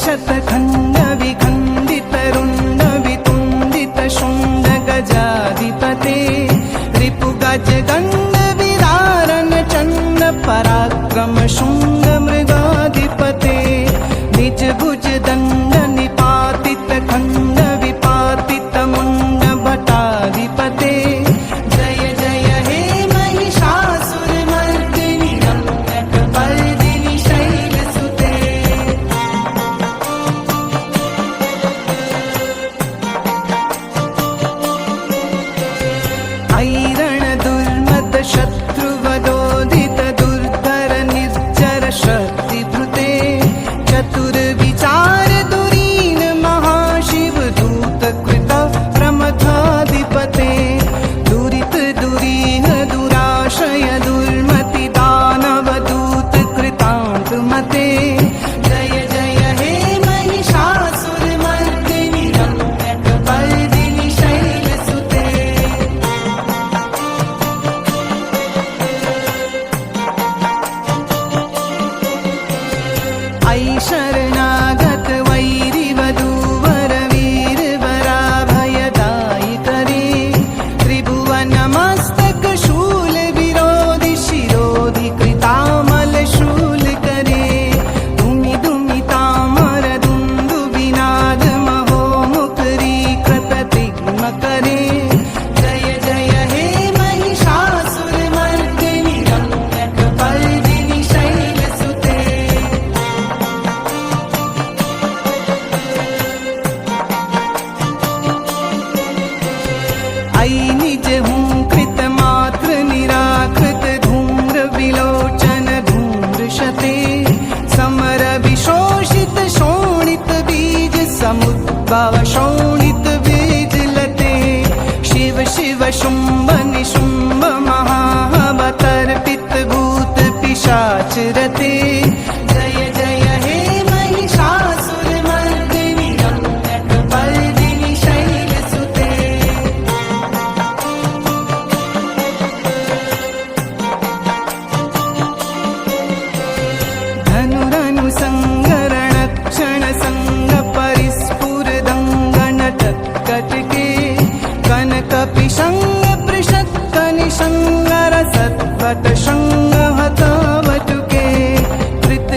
शतखण्ड विखण्डित रुण्ड वितुण्डित शुण्ड गजाधिपते रिपुगज गण्ड विदारण चण्ड पराक्रम शुण्ड मृगाधिपते निज भुज दण्ड निपातित खण्ड विपातित मुण्ड भटाधिपते जय जय हे महिषासुरमर्दिनि रम्यकपर्दिनि शैलसुते ऐरण दुर्मद शत्रुवदोदित दुर्धर निर्जर शक्तिभृते चतुर्विचार दुरीन महाशिव दूत कृत प्रमथाधिपते दुरित दुरीन दुराशय दुर्मति दानव दूत कृतान्तमते जय जय हे महिषासुरमर्दिनि रम्यकपर्दिनि शैलसुते ऐ शरणागत वैरिवधूवर वीरवराभयदायि करे त्रिभुवनमस्तक शूल विरोधि शिरोधि कृतामल शूल करे धूमि धूमि तामर दुन्दु विनाद महो मुखरी कृततिग्म करे जय जय हे महिषासुरमर्दिनि रम्यकपर्दिनि शैलसुते ऐ निज हुंकृत मात्र निराकृत धूम्र विलोचन धूम्रशते समर विशोषित शोणित बीज समुद्भव शोणित बीज लते शिव शिव शुंभ निशुंभ महावतर्पित भूत पिशाच रते जय जय हे महिषासुरमर्दिनि रम्यकपर्दिनि शैलसुते धनुरनु संगरण क्षण संग परिस्फुरदंगन तत्कटके कनक पिशंग पृषत्क निशंगर सत्वत शंग हतावटुके कृत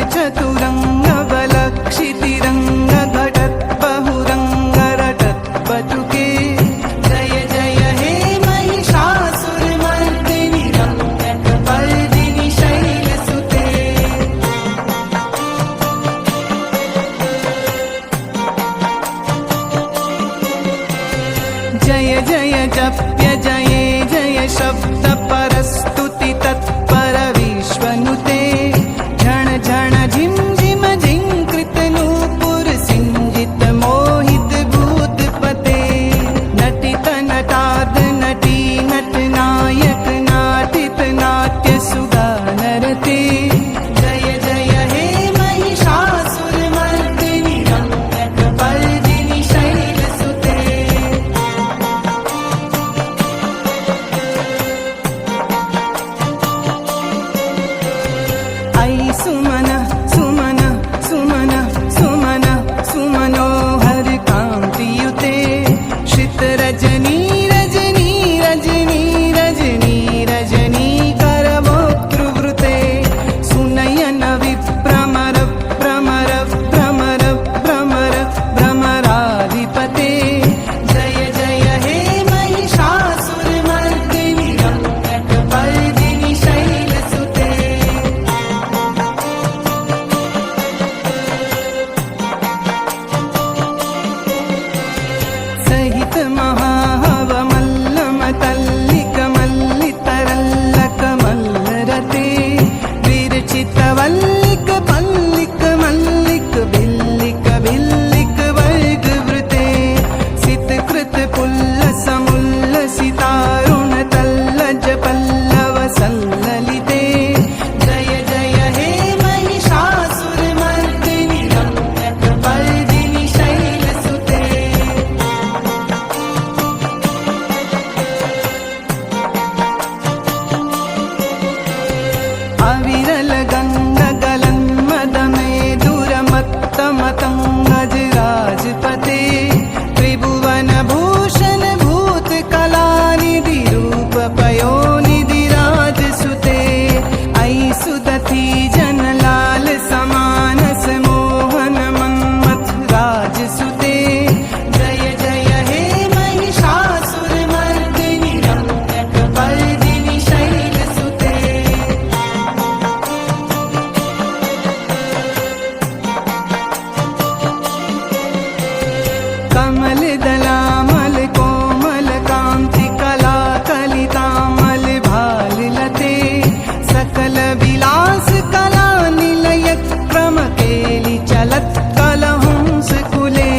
विलास कला निलय क्रम केली चलत कलहंस कुले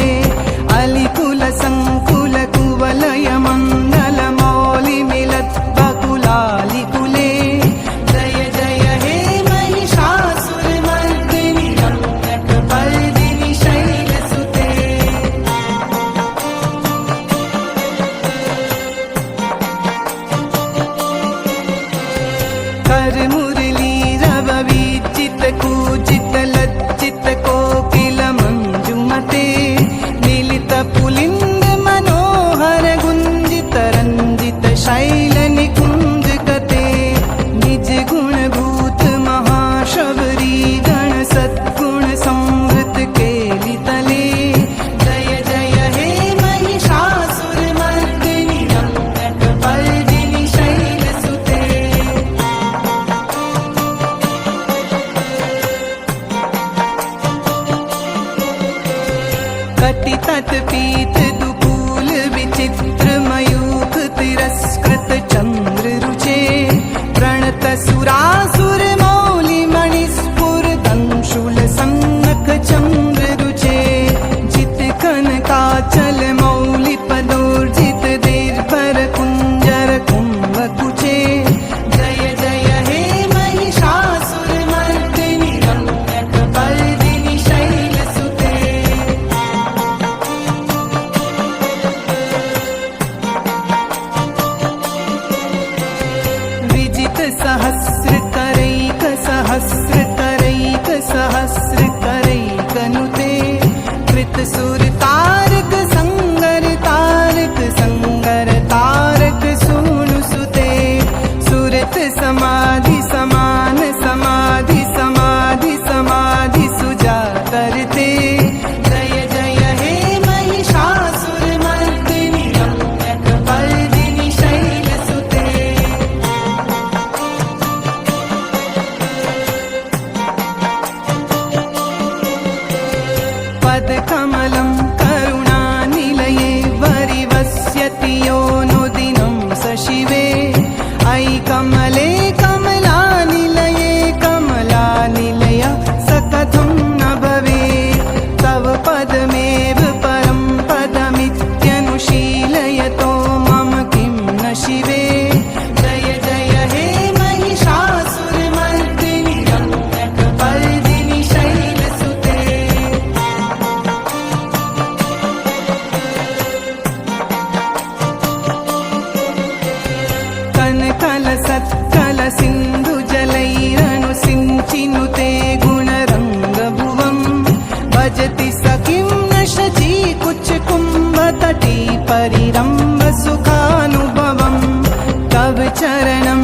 अलिकुल संकुल कुवलय मंगल मौली मिलत बकुलाली कुले जय जय हे महिषासुर मर्दिनि रम्यकपर्दिनि शैलसुते कर मुरली रव विचित कूचित लज्जित कोकिल मंजुमते नीलित पुलिंद मनोहर गुंजित रंजित शैल निकुंज कते निज गुण भूत महाशबरी गण सद्गुण संवृत केली तले जय जय हे महिषासुर मर्दिनि रम्यकपर्दिनि शैलसुते कटि तत् पीत दुकूल विचित्र मयूख तिरस्कृत चंद्र रुचे प्रणत सुरासुर मौलि मणिस्फुर दंशूल सन्नख चंद्र रुचे जित कनकाचल मौलि पदोर्जित देर्भर कुंजर कुंभ कुचे जय जय हे महिषासुर मर्दिनि रम्यकपर्दिनि शैलसुते विजित सहस्र करैक सहस्र करैक सहस्र करैक नुते कृत सुर तारक संगर तारक सूनु सुते सुरत समाधि समान समाधि समाधि समाधि सुजा करते जय जय हे महिषासुर मर्दिनि रम्यकपर्दिनि शैलसुते पद कमलं करुणानिलये वरिवस्यति योऽनुदिनं स शिवे अयि कमले कमलानिलये कमलानिलय स कथं न भवेत् तव पदमेव परं पदमित्यनुशीलयतो मम किं न शिवे जय जय हे महिषासुर मर्दिनि रम्यकपर्दिनि शैलसुते कनकल सत्कल सिन्धु जलैरनु सिञ्चिनुते गुणरङ्ग भुवम् भजति स किं न शची कुच कुम्भतटी परिरम्भ सुखानुभवम् तव चरणं